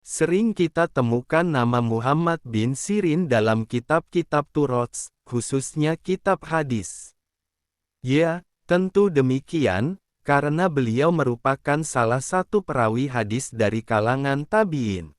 Sering kita temukan nama Muhammad bin Sirin dalam kitab-kitab Taurat, khususnya kitab hadis. Ya, tentu demikian, karena beliau merupakan salah satu perawi hadis dari kalangan tabi'in.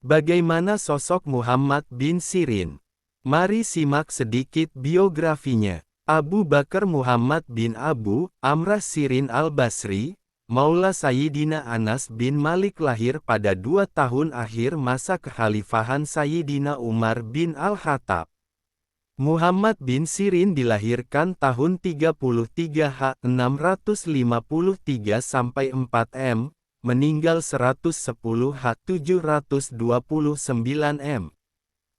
Bagaimana sosok Muhammad bin Sirin? Mari simak sedikit biografinya. Abu Bakar Muhammad bin Abu Amrah Sirin al-Basri, Maula Sayyidina Anas bin Malik lahir pada 2 tahun akhir masa kekhalifahan Sayyidina Umar bin Al-Khattab. Muhammad bin Sirin dilahirkan tahun 33 H 653 sampai 4 M, meninggal 110 H 729 M.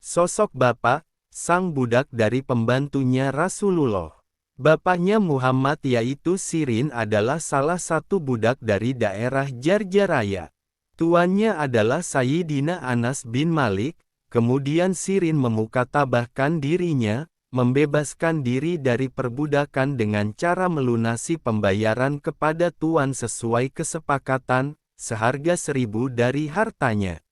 Sosok bapak, sang budak dari pembantunya Rasulullah. Bapaknya Muhammad yaitu Sirin adalah salah satu budak dari daerah Jarjaraya. Tuannya adalah Sayyidina Anas bin Malik, kemudian Sirin memukatabahkan dirinya, membebaskan diri dari perbudakan dengan cara melunasi pembayaran kepada tuan sesuai kesepakatan, seharga 1000 dari hartanya.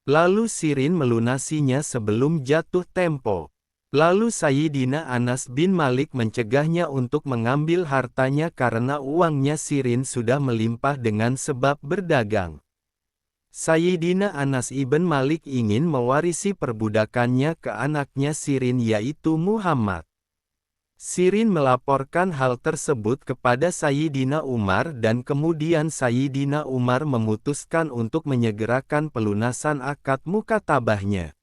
Lalu Sirin melunasinya sebelum jatuh tempo. Lalu Sayyidina Anas bin Malik mencegahnya untuk mengambil hartanya karena uangnya Sirin sudah melimpah dengan sebab berdagang. Sayyidina Anas ibn Malik ingin mewarisi perbudakannya ke anaknya Sirin yaitu Muhammad. Sirin melaporkan hal tersebut kepada Sayyidina Umar dan kemudian Sayyidina Umar memutuskan untuk menyegerakan pelunasan akad mukatabahnya.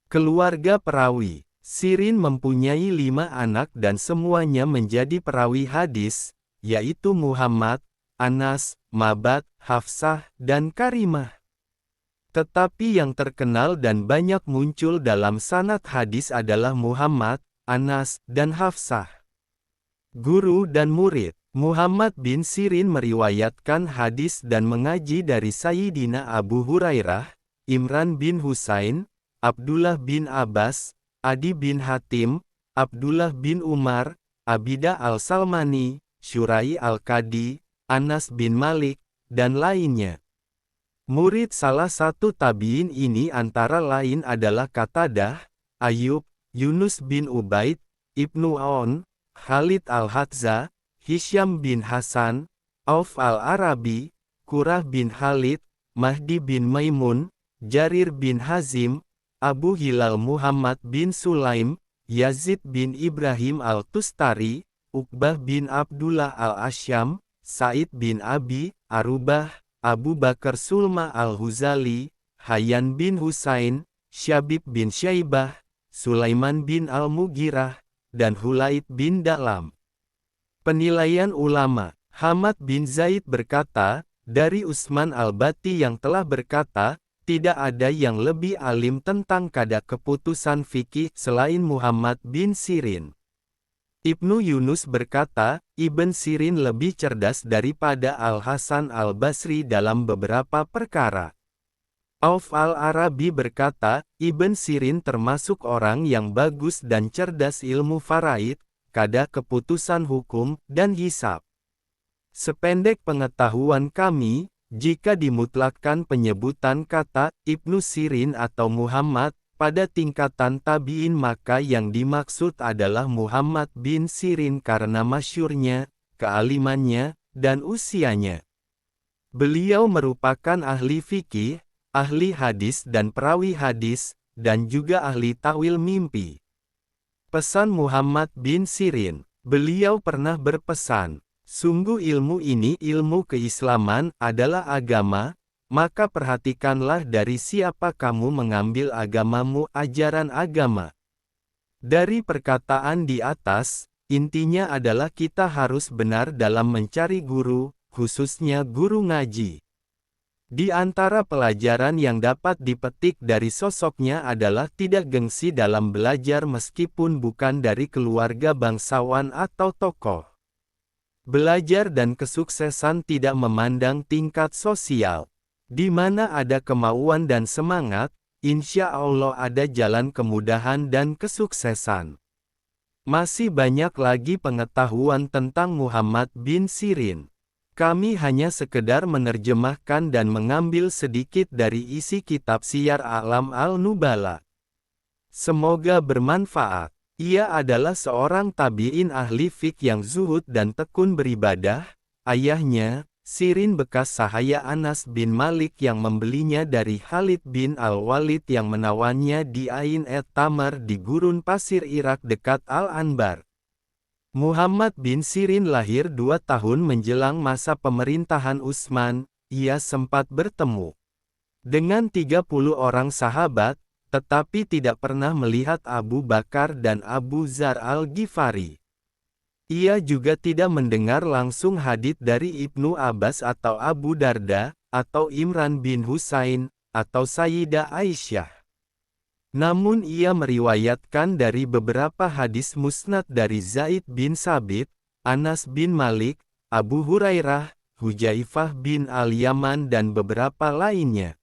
Keluarga perawi. Sirin mempunyai 5 anak dan semuanya menjadi perawi hadis, yaitu Muhammad, Anas, Mabat, Hafsah, dan Karimah. Tetapi yang terkenal dan banyak muncul dalam sanad hadis adalah Muhammad, Anas, dan Hafsah. Guru dan murid. Muhammad bin Sirin meriwayatkan hadis dan mengaji dari Sayyidina Abu Hurairah, Imran bin Husain, Abdullah bin Abbas, Adi bin Hatim, Abdullah bin Umar, Abidah al-Salmani, Syurai al-Qadi, Anas bin Malik, dan lainnya. Murid salah satu tabi'in ini antara lain adalah Qatadah, Ayub, Yunus bin Ubaid, Ibnu Aun, Khalid al-Hadza, Hisyam bin Hasan, Auf al-Arabi, Qurrah bin Khalid, Mahdi bin Maimun, Jarir bin Hazim, Abu Hilal Muhammad bin Sulaim, Yazid bin Ibrahim al-Tustari, Uqbah bin Abdullah al-Asyam, Said bin Abi Arubah, Abu Bakar Sulma al-Huzali, Hayyan bin Husain, Syabib bin Syaibah, Sulaiman bin al-Mughirah, dan Hulaid bin Dalam. Penilaian ulama. Hamad bin Zaid berkata, dari Utsman al-Bati yang telah berkata, tidak ada yang lebih alim tentang kada keputusan fikih selain Muhammad bin Sirin. Ibnu Yunus berkata, Ibn Sirin lebih cerdas daripada Al-Hasan al-Basri dalam beberapa perkara. Auf al-Arabi berkata, Ibn Sirin termasuk orang yang bagus dan cerdas ilmu faraid, kada keputusan hukum, dan hisab. Sependek pengetahuan kami, jika dimutlakkan penyebutan kata Ibnu Sirin atau Muhammad pada tingkatan tabi'in maka yang dimaksud adalah Muhammad bin Sirin karena masyhurnya, kealimannya, dan usianya. Beliau merupakan ahli fikih, ahli hadis dan perawi hadis, dan juga ahli takwil mimpi. Pesan Muhammad bin Sirin. Beliau pernah berpesan, sungguh ilmu ini ilmu keislaman adalah agama, maka perhatikanlah dari siapa kamu mengambil agamamu ajaran agama. Dari perkataan di atas, intinya adalah kita harus benar dalam mencari guru, khususnya guru ngaji. Di antara pelajaran yang dapat dipetik dari sosoknya adalah tidak gengsi dalam belajar meskipun bukan dari keluarga bangsawan atau tokoh. Belajar dan kesuksesan tidak memandang tingkat sosial. Di mana ada kemauan dan semangat, insya Allah ada jalan kemudahan dan kesuksesan. Masih banyak lagi pengetahuan tentang Muhammad bin Sirin. Kami hanya sekedar menerjemahkan dan mengambil sedikit dari isi kitab Siyar A'lam Al-Nubala. Semoga bermanfaat. Ia adalah seorang tabi'in ahli fiqh yang zuhud dan tekun beribadah. Ayahnya, Sirin bekas sahaya Anas bin Malik yang membelinya dari Khalid bin Al-Walid yang menawannya di Ain et-Tamar di gurun pasir Irak dekat Al-Anbar. Muhammad bin Sirin lahir 2 tahun menjelang masa pemerintahan Utsman. Ia sempat bertemu dengan 30 orang sahabat, tetapi tidak pernah melihat Abu Bakar dan Abu Dzar Al-Ghifari. Ia juga tidak mendengar langsung hadits dari Ibnu Abbas atau Abu Darda, atau Imran bin Husain, atau Sayyidah Aisyah. Namun ia meriwayatkan dari beberapa hadis musnad dari Zaid bin Sabit, Anas bin Malik, Abu Hurairah, Hudzaifah bin Al-Yaman dan beberapa lainnya.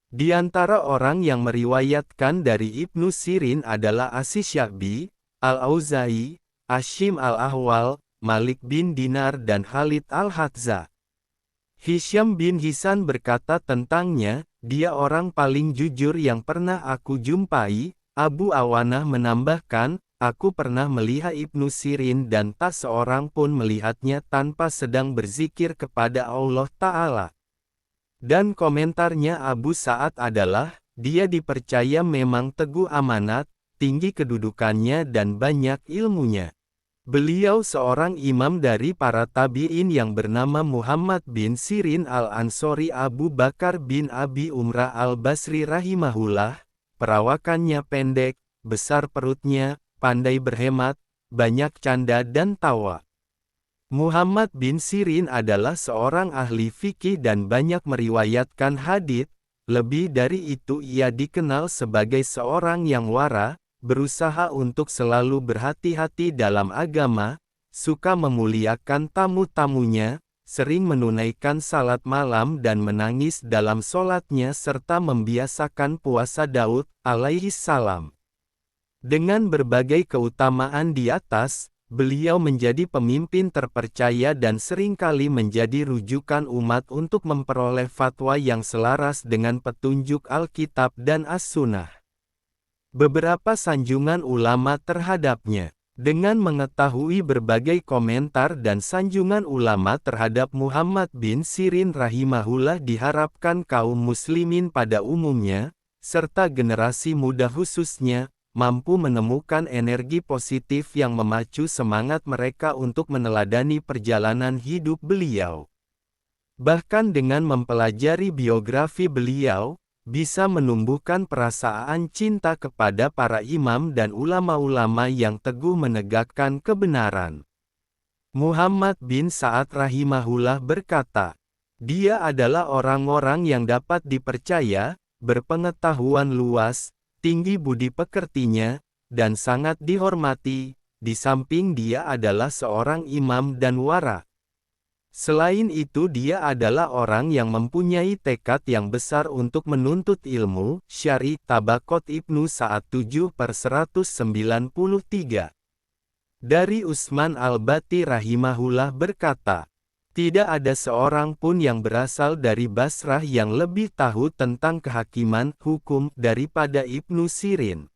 Di antara orang yang meriwayatkan dari Ibnu Sirin adalah Asy-Sya'bi, Al-Auza'i, Hashim Al-Ahwal, Malik bin Dinar dan Khalid Al-Hadza. Hisyam bin Hisan berkata tentangnya, dia orang paling jujur yang pernah aku jumpai. Abu Awanah menambahkan, aku pernah melihat Ibnu Sirin dan tak seorang pun melihatnya tanpa sedang berzikir kepada Allah Ta'ala. Dan komentarnya Abu Sa'ad adalah, dia dipercaya memang teguh amanat, tinggi kedudukannya dan banyak ilmunya. Beliau seorang imam dari para tabi'in yang bernama Muhammad bin Sirin Al-Ansori. Abu Bakar bin Abi Umrah Al-Basri rahimahullah, perawakannya pendek, besar perutnya, pandai berhemat, banyak canda dan tawa. Muhammad bin Sirin adalah seorang ahli fikih dan banyak meriwayatkan hadits. Lebih dari itu ia dikenal sebagai seorang yang wara, berusaha untuk selalu berhati-hati dalam agama, suka memuliakan tamu-tamunya, sering menunaikan salat malam dan menangis dalam solatnya serta membiasakan puasa Daud, alaihi salam. Dengan berbagai keutamaan di atas, beliau menjadi pemimpin terpercaya dan seringkali menjadi rujukan umat untuk memperoleh fatwa yang selaras dengan petunjuk Alkitab dan As-Sunnah. Beberapa sanjungan ulama terhadapnya. Dengan mengetahui berbagai komentar dan sanjungan ulama terhadap Muhammad bin Sirin rahimahullah, diharapkan kaum muslimin pada umumnya, serta generasi muda khususnya, mampu menemukan energi positif yang memacu semangat mereka untuk meneladani perjalanan hidup beliau. Bahkan dengan mempelajari biografi beliau, bisa menumbuhkan perasaan cinta kepada para imam dan ulama-ulama yang teguh menegakkan kebenaran. Muhammad bin Sa'ad rahimahullah berkata, dia adalah orang-orang yang dapat dipercaya, berpengetahuan luas, tinggi budi pekertinya, dan sangat dihormati. Di samping dia adalah seorang imam dan wara. Selain itu dia adalah orang yang mempunyai tekad yang besar untuk menuntut ilmu. Syari Tabaqat Ibnu Sa'ad 7/193. Dari Utsman Al-Bati rahimahullah berkata, tidak ada seorang pun yang berasal dari Basrah yang lebih tahu tentang kehakiman hukum daripada Ibnu Sirin.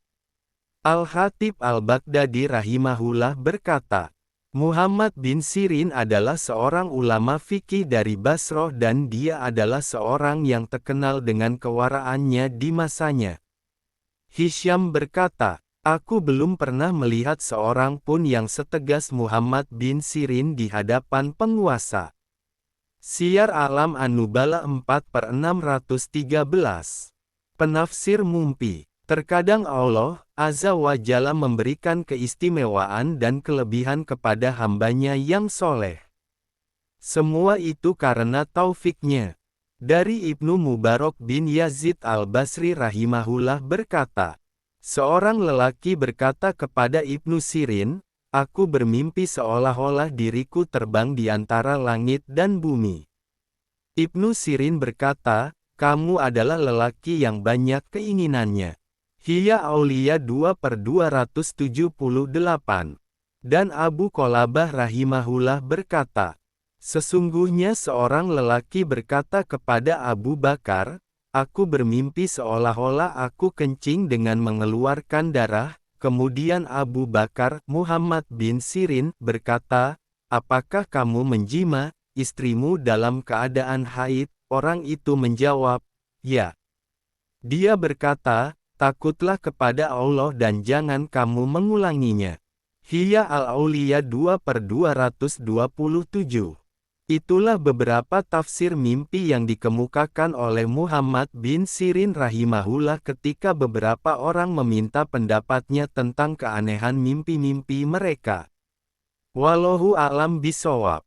Al-Khatib Al-Baghdadi rahimahullah berkata, Muhammad bin Sirin adalah seorang ulama fikih dari Basrah dan dia adalah seorang yang terkenal dengan kewaraannya di masanya. Hisyam berkata, aku belum pernah melihat seorang pun yang setegas Muhammad bin Sirin di hadapan penguasa. Siyar A'lam An-Nubala 4/613. Penafsir Mumpi. Terkadang Allah Azza wa Jalla memberikan keistimewaan dan kelebihan kepada hambanya yang soleh. Semua itu karena taufiknya. Dari Ibnu Mubarak bin Yazid Al-Basri rahimahullah berkata, seorang lelaki berkata kepada Ibnu Sirin, aku bermimpi seolah-olah diriku terbang di antara langit dan bumi. Ibnu Sirin berkata, kamu adalah lelaki yang banyak keinginannya. Hiya Aulia 2/278. Dan Abu Qolabah rahimahullah berkata, Sesungguhnya seorang lelaki berkata kepada Abu Bakar, "Aku bermimpi seolah-olah aku kencing dengan mengeluarkan darah." Kemudian Abu Bakar, Muhammad bin Sirin, berkata, "Apakah kamu menjima istrimu dalam keadaan haid?" Orang itu menjawab, "Ya." Dia berkata, "Takutlah kepada Allah dan jangan kamu mengulanginya." Hiya Al-Auliya 2/227. Itulah beberapa tafsir mimpi yang dikemukakan oleh Muhammad bin Sirin rahimahullah ketika beberapa orang meminta pendapatnya tentang keanehan mimpi-mimpi mereka. Wallahu a'lam bishawab.